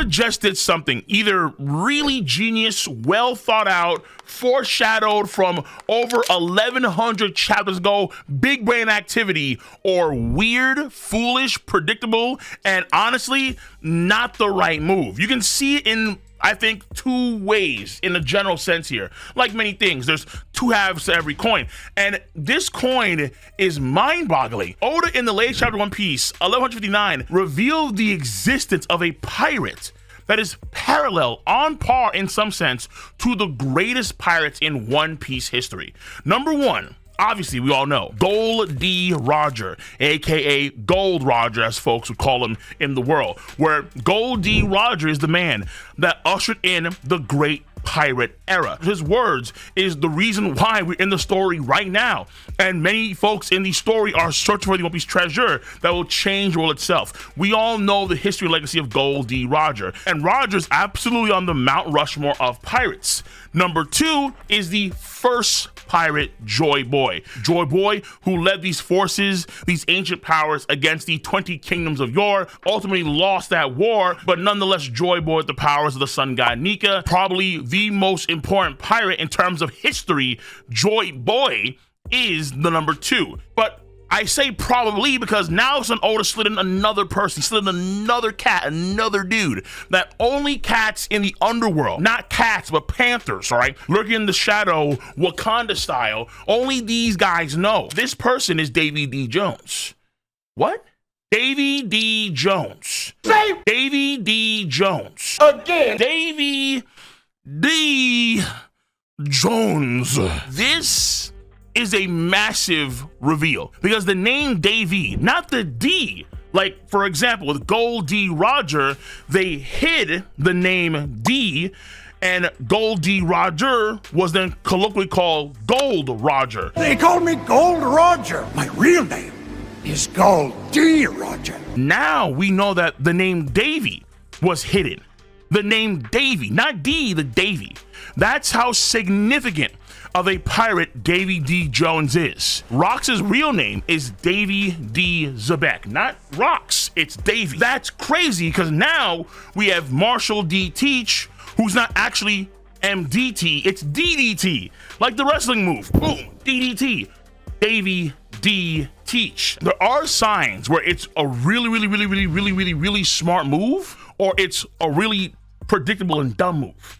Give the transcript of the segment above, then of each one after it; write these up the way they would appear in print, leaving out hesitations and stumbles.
Oda just did something either really genius, well thought out, foreshadowed from over 1,100 chapters ago, big brain activity, or weird, foolish, predictable, and honestly, not the right move. You can see it in, I think, two ways in a general sense here. Like many things, there's two halves to every coin. And this coin is mind-boggling. Oda in the latest chapter One Piece, 1159, revealed the existence of a pirate that is parallel, on par in some sense, to the greatest pirates in One Piece history. Number one, obviously, we all know, Gold D. Roger, aka Gold Roger, as folks would call him in the world, where Gold D. Roger is the man that ushered in the great pirate era. His words is the reason why we're in the story right now, and many folks in the story are searching for the One Piece treasure that will change the world itself. We all know the history and legacy of Gold D. Roger, and Roger's absolutely on the Mount Rushmore of pirates. Number two is the first pirate, Joy Boy. Joy Boy, who led these forces, these ancient powers against the 20 kingdoms of yore, ultimately lost that war, but nonetheless, Joy Boy with the powers of the sun god Nika, probably the most important pirate in terms of history. Joy Boy is the number two. But I say probably because now some Oda slid in another person, slid in another cat, another dude, that only cats in the underworld, not cats, but panthers, all right, lurking in the shadow, Wakanda style, only these guys know. This person is Davy D. Jones. What? Davy D. Jones. Say Davy D. Jones. Again. Davy D. Jones. This is a massive reveal because the name Davy, not the D, like for example with Gold D. Roger, they hid the name D, and Gold D. Roger was then colloquially called Gold Roger. They call me Gold Roger. My real name is Gold D. Roger. Now we know that the name Davy was hidden. The name Davy, not D, the Davy. That's how significant of a pirate Davy D. Jones is. Rox's real name is Davy D. Xebec, not Rox, it's Davy. That's crazy because now we have Marshall D. Teach, who's not actually MDT, it's DDT, like the wrestling move, boom, DDT, Davy D. Teach. There are signs where it's a really smart move, or it's a really predictable and dumb move.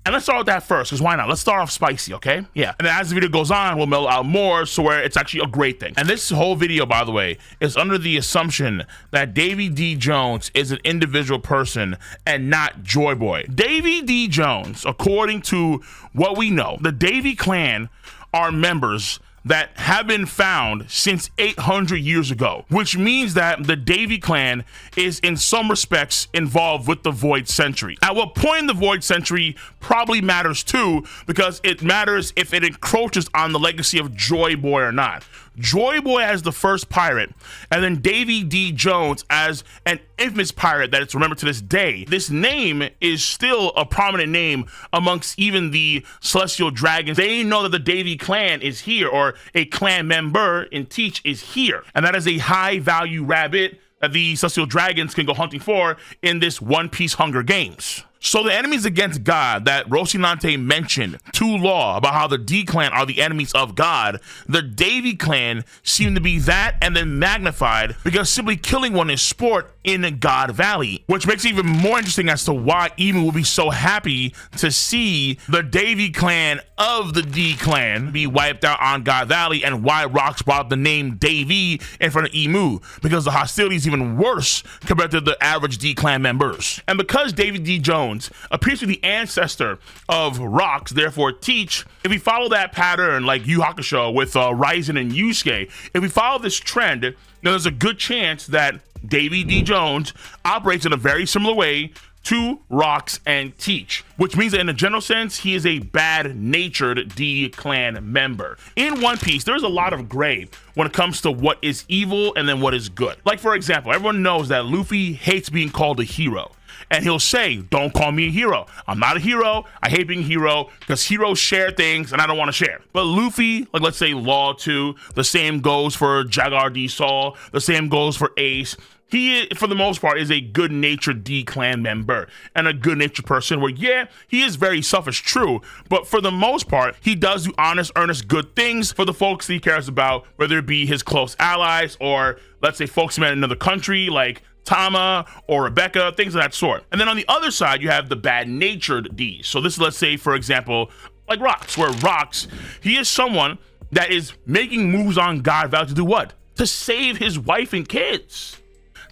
And let's start with that first, because why not? Let's start off spicy, okay? Yeah. And then as the video goes on, we'll mellow out more, so where it's actually a great thing. And this whole video, by the way, is under the assumption that Davy D. Jones is an individual person and not Joy Boy. Davy D. Jones, according to what we know, the Davy clan are members that have been found since 800 years ago, which means that the Davy clan is in some respects involved with the Void Century. At what point in the Void Century probably matters too, because it matters if it encroaches on the legacy of Joy Boy or not. Joy Boy as the first pirate, and then Davy D. Jones as an infamous pirate that it's remembered to this day. This name is still a prominent name amongst even the Celestial Dragons. They know that the Davy clan is here, or a clan member in Teach is here, and that is a high value rabbit that the Celestial Dragons can go hunting for in this One Piece Hunger Games. So the enemies against God that Rocinante mentioned to Law about how the D clan are the enemies of God, the Davy clan seem to be that and then magnified, because simply killing one is sport in God Valley, which makes it even more interesting as to why Emu will be so happy to see the Davy clan of the D clan be wiped out on God Valley, and why Rox brought up the name Davy in front of Emu, because the hostility is even worse compared to the average D clan members. And because Davy D. Jones appears to be the ancestor of Rox, therefore Teach, if we follow that pattern like Yu Hakusho with Ryzen and Yusuke, if we follow this trend, then there's a good chance that Davy D. Jones operates in a very similar way to Rox and Teach, which means that in a general sense, he is a bad-natured D clan member. In One Piece, there's a lot of gray when it comes to what is evil and then what is good. Like, for example, everyone knows that Luffy hates being called a hero. And he'll say, don't call me a hero. I'm not a hero. I hate being a hero because heroes share things and I don't want to share. But Luffy, like let's say Law 2, the same goes for Jaguar D. Saul, the same goes for Ace. he, for the most part, is a good-natured D clan member and a good-natured person where, yeah, he is very selfish, true, but for the most part, he does do honest, earnest, good things for the folks he cares about, whether it be his close allies or, let's say, folks he met in another country, like Tama or Rebecca, things of that sort. And then on the other side, you have the bad-natured D. So this is, let's say, for example, like Rox, where Rox, he is someone that is making moves on God Valley to do what? To save his wife and kids.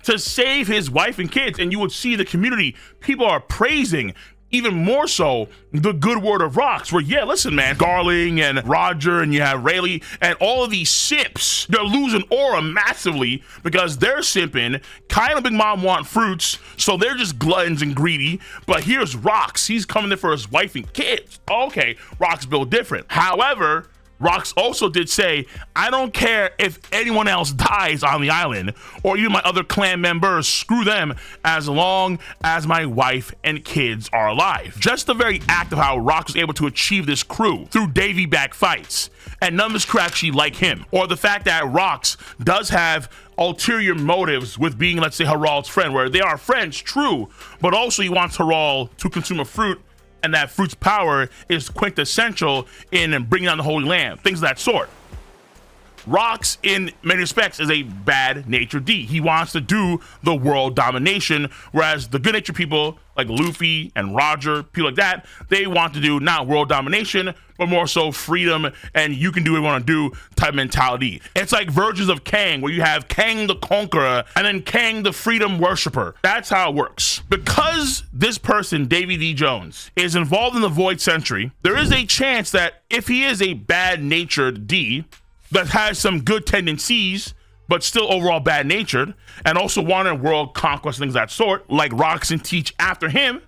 To save his wife and kids. And you would see the community, people are praising even more so the good word of Rox, where, yeah, listen, man, Garling and Roger and you have Rayleigh and all of these simps, they're losing aura massively because they're simping. Kyle and Big Mom want fruits, so they're just gluttons and greedy. But here's Rox, he's coming in for his wife and kids. Okay, Rox built different. However, Rox also did say, I don't care if anyone else dies on the island or even my other clan members, screw them, as long as my wife and kids are alive. Just the very act of how Rox was able to achieve this crew through Davy back fights, and none of his crew actually like him, or the fact that Rox does have ulterior motives with being, let's say, Harald's friend, where they are friends, true, but also he wants Harald to consume a fruit, and that fruit's power is quintessential in bringing down the Holy Land, things of that sort. Rox, in many respects, is a bad-natured D. He wants to do the world domination, whereas the good-natured people, like Luffy and Roger, people like that, they want to do not world domination, but more so freedom, and you can do what you want to do type mentality. It's like versions of Kang, where you have Kang the Conqueror, and then Kang the Freedom Worshipper. That's how it works. Because this person, Davy D. Jones, is involved in the Void Century, there is a chance that if he is a bad-natured D, that has some good tendencies, but still overall bad-natured, and also wanted world conquest, things of that sort, like Rox and Teach after him,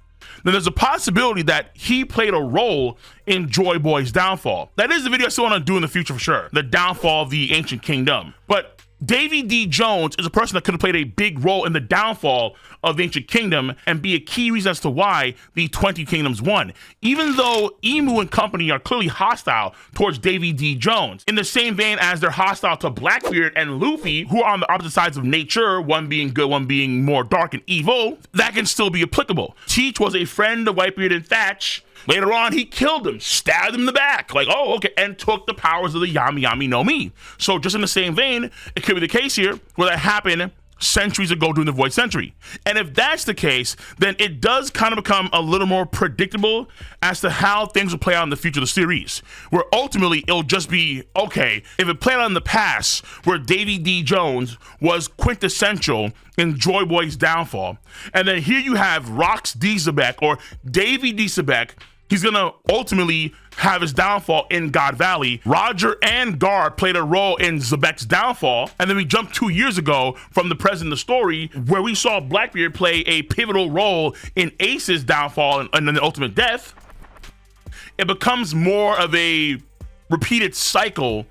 then there's a possibility that he played a role in Joy Boy's downfall. That is the video I still want to do in the future for sure, the downfall of the ancient kingdom. But Davy D. Jones is a person that could have played a big role in the downfall of the ancient kingdom and be a key reason as to why the 20 kingdoms won. Even though Emu and company are clearly hostile towards Davy D. Jones, in the same vein as they're hostile to Blackbeard and Luffy, who are on the opposite sides of nature, one being good, one being more dark and evil, that can still be applicable. Teach was a friend of Whitebeard and Thatch. Later on, he killed him, stabbed him in the back, like, oh, okay, and took the powers of the Yami Yami no Mi. So just in the same vein, it could be the case here where that happened centuries ago during the Void Century. And if that's the case, then it does kind of become a little more predictable as to how things will play out in the future of the series, where ultimately it'll just be, okay, if it played out in the past where Davy D. Jones was quintessential in Joy Boy's downfall, and then here you have Rox D. Xebec or Davy D. Xebec, he's gonna ultimately have his downfall in God Valley. Roger and Gar played a role in Xebec's downfall. And then we jumped 2 years ago from the present of the story where we saw Blackbeard play a pivotal role in Ace's downfall and then the ultimate death. It becomes more of a repeated cycle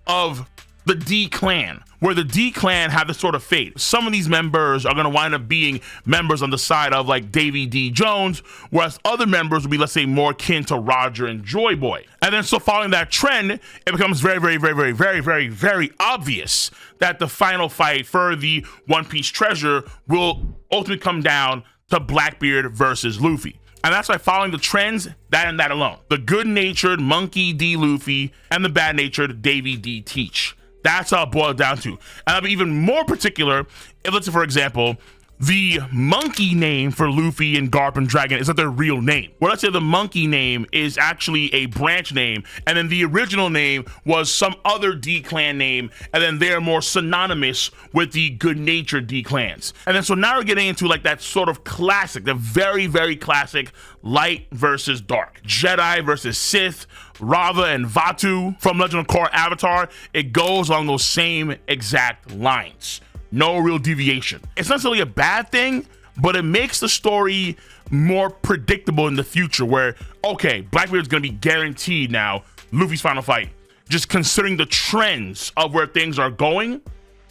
of the D clan, where the D clan have this sort of fate. Some of these members are going to wind up being members on the side of like Davy D. Jones, whereas other members will be, let's say, more akin to Roger and Joy Boy. And then so following that trend, it becomes very obvious that the final fight for the One Piece treasure will ultimately come down to Blackbeard versus Luffy. And that's by following the trends, that and that alone. The good-natured Monkey D. Luffy and the bad-natured Davy D. Teach. That's how it boils down to. And I'll be even more particular if, let's say, for example, the monkey name for Luffy and Garp and Dragon is not their real name. Well, let's say the monkey name is actually a branch name, and then the original name was some other D-clan name, and then they're more synonymous with the good-natured D-clans. And then so now we're getting into like that sort of classic, the very classic light versus dark. Jedi versus Sith, Rava and Vatu from Legend of Korra Avatar. It goes along those same exact lines. No real deviation. It's not necessarily a bad thing, but it makes the story more predictable in the future where, okay, Blackbeard's gonna be guaranteed now Luffy's final fight, just considering the trends of where things are going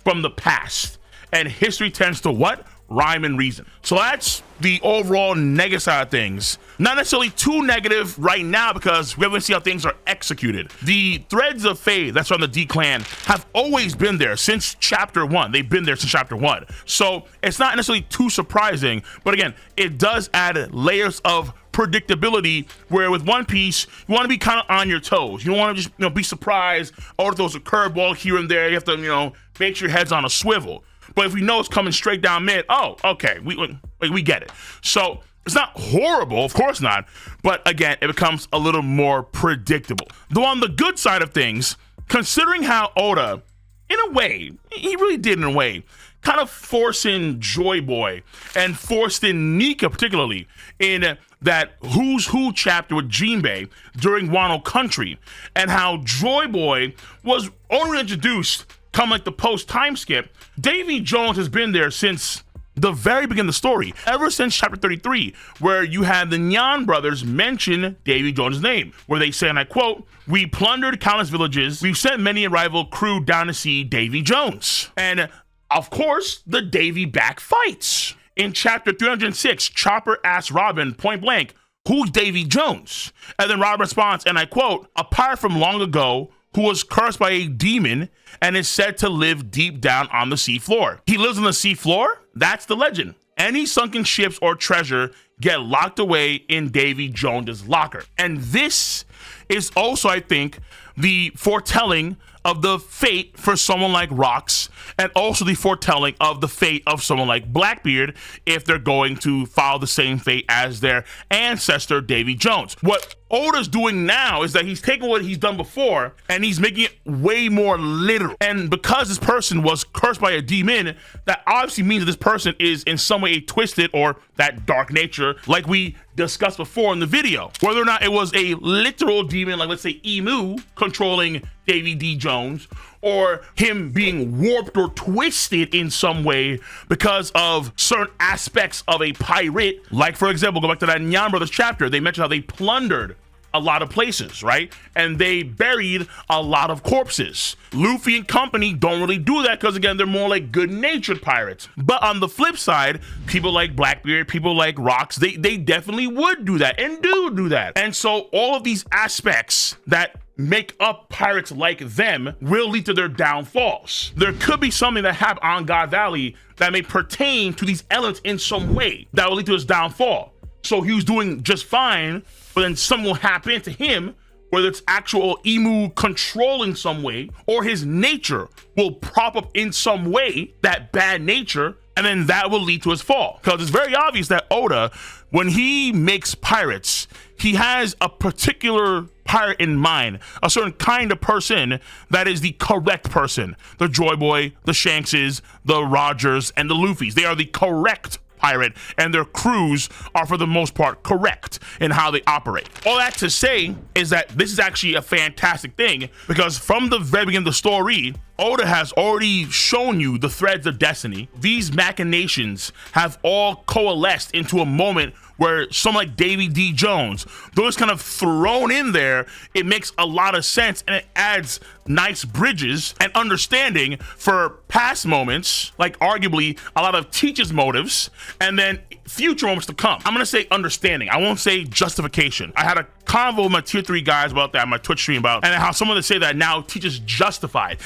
from the past. And history tends to what? rhyme and reason. So that's the overall negative side of things. Not necessarily too negative right now because we haven't seen how things are executed. The threads of fate that's on the D clan have always been there since chapter 1. They've been there since chapter 1. So it's not necessarily too surprising, but again, it does add layers of predictability where with One Piece, you want to be kind of on your toes. You don't want to just, be surprised. Oh, throws a curveball here and there. You have to, make sure your head's on a swivel. But if we know it's coming straight down mid, oh, okay, we get it. So it's not horrible, of course not. But again, it becomes a little more predictable. Though on the good side of things, considering how Oda, in a way, he really did in a way, kind of forced in Joy Boy and forced in Nika particularly in that Who's Who chapter with Jinbei during Wano Country, and how Joy Boy was only introduced come like the post time skip. Davy Jones has been there since the very beginning of the story, ever since chapter 33, where you had the Nyan brothers mention Davy Jones' name, where they say, and I quote, "We plundered countless villages. We've sent many a rival crew down to see Davy Jones." And of course, the Davy back fights. In chapter 306, Chopper asks Robin point blank, "Who's Davy Jones?" And then Robin responds, and I quote, "A pirate from long ago who was cursed by a demon and is said to live deep down on the sea floor." He lives on the sea floor? That's the legend. Any sunken ships or treasure get locked away in Davy Jones's locker. And this is also, I think, the foretelling of the fate for someone like Rox, and also the foretelling of the fate of someone like Blackbeard if they're going to follow the same fate as their ancestor Davy Jones. What Oda's doing now is that he's taking what he's done before and he's making it way more literal. And because this person was cursed by a demon, that obviously means that this person is in some way twisted or that dark nature, like we discussed before in the video. Whether or not it was a literal demon, like let's say Emu controlling Davy D. Jones, or him being warped or twisted in some way because of certain aspects of a pirate. Like, for example, go back to that Nyan Brothers chapter. They mentioned how they plundered a lot of places, right? And they buried a lot of corpses. Luffy and company don't really do that because, again, they're more like good-natured pirates. But on the flip side, people like Blackbeard, people like Rox, they definitely would do that and do that. And so all of these aspects that make up pirates like them will lead to their downfalls. There could be something that happened on God Valley that may pertain to these elements in some way that will lead to his downfall. So he was doing just fine, but then something will happen to him, whether it's actual Emu control in some way, or his nature will prop up in some way, that bad nature, and then that will lead to his fall. Because it's very obvious that Oda, when he makes pirates, he has a particular pirate in mind, a certain kind of person that is the correct person. The Joy Boy, the Shankses, the Rogers, and the Luffys. They are the correct pirate, and their crews are for the most part correct in how they operate. All that to say is that this is actually a fantastic thing, because from the very beginning of the story, Oda has already shown you the threads of destiny. These machinations have all coalesced into a moment where someone like Davy D. Jones, though it's kind of thrown in there, it makes a lot of sense and it adds nice bridges and understanding for past moments, like arguably a lot of Teach's motives, and then future moments to come. I'm gonna say understanding. I won't say justification. I had a convo with my tier 3 guys about that, my Twitch stream about, and how someone would say that now Teach is justified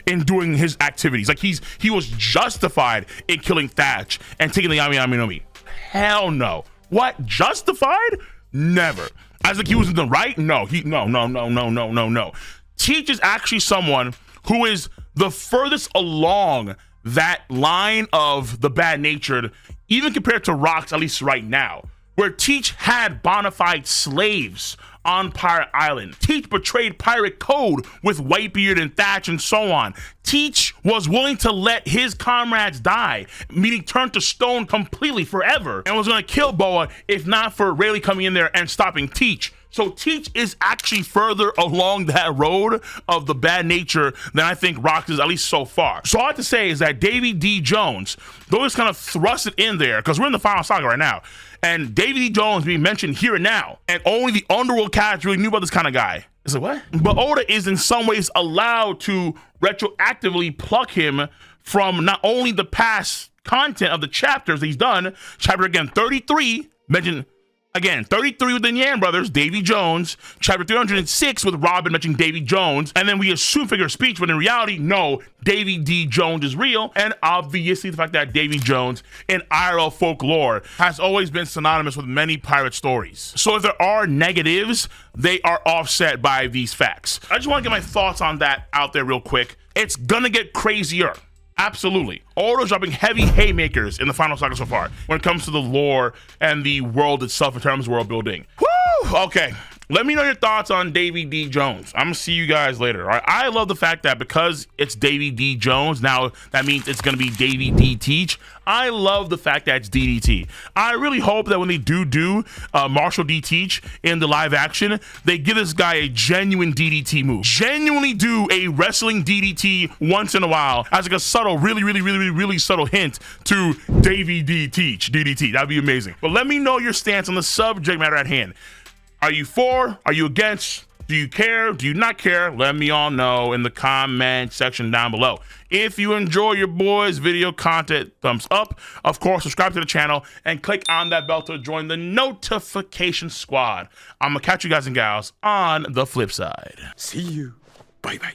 in doing his activities. Like he was justified in killing Thatch and taking the Yami Yami no Mi. Hell no. What? Justified? Never. I was like, he was in the right? No. No. Teach is actually someone who is the furthest along that line of the bad-natured, even compared to Rox, at least right now, where Teach had bona fide slaves on Pirate Island. Teach betrayed pirate code with Whitebeard and Thatch and so on. Teach was willing to let his comrades die, meaning turn to stone completely forever, and was going to kill Boa if not for Rayleigh coming in there and stopping Teach. So Teach is actually further along that road of the bad nature than I think Rox is, at least so far. So all I have to say is that Davy D. Jones, though it's kind of thrust it in there, because we're in the final saga right now, and Davy D. Jones being mentioned here and now, and only the underworld cast really knew about this kind of guy. It's like, what? But Oda is in some ways allowed to retroactively pluck him from not only the past content of the chapters that he's done. Chapter again 33 mentioned again 33 with the Yan brothers, Davy Jones. Chapter 306 with Robin mentioning Davy Jones, and then we assume figure of speech, but in reality, no, Davy D. Jones is real, and obviously the fact that Davy Jones in IRL folklore has always been synonymous with many pirate stories. So if there are negatives, they are offset by these facts. I just want to get my thoughts on that out there real quick. It's gonna get crazier. Absolutely. Odo's dropping heavy haymakers in the final saga so far when it comes to the lore and the world itself in terms of world building. Woo! Okay. Let me know your thoughts on Davy D. Jones. I'm gonna see you guys later. All right. I love the fact that because it's Davy D. Jones, now that means it's gonna be Davy D. Teach. I love the fact that it's DDT. I really hope that when they do Marshall D. Teach in the live action, they give this guy a genuine DDT move. Genuinely do a wrestling DDT once in a while as like a subtle, really subtle hint to Davy D. Teach DDT. That'd be amazing. But let me know your stance on the subject matter at hand. Are you for? Are you against? Do you care? Do you not care? Let me all know in the comment section down below. If you enjoy your boys' video content, thumbs up. Of course, subscribe to the channel and click on that bell to join the notification squad. I'm gonna catch you guys and gals on the flip side. See you. Bye-bye.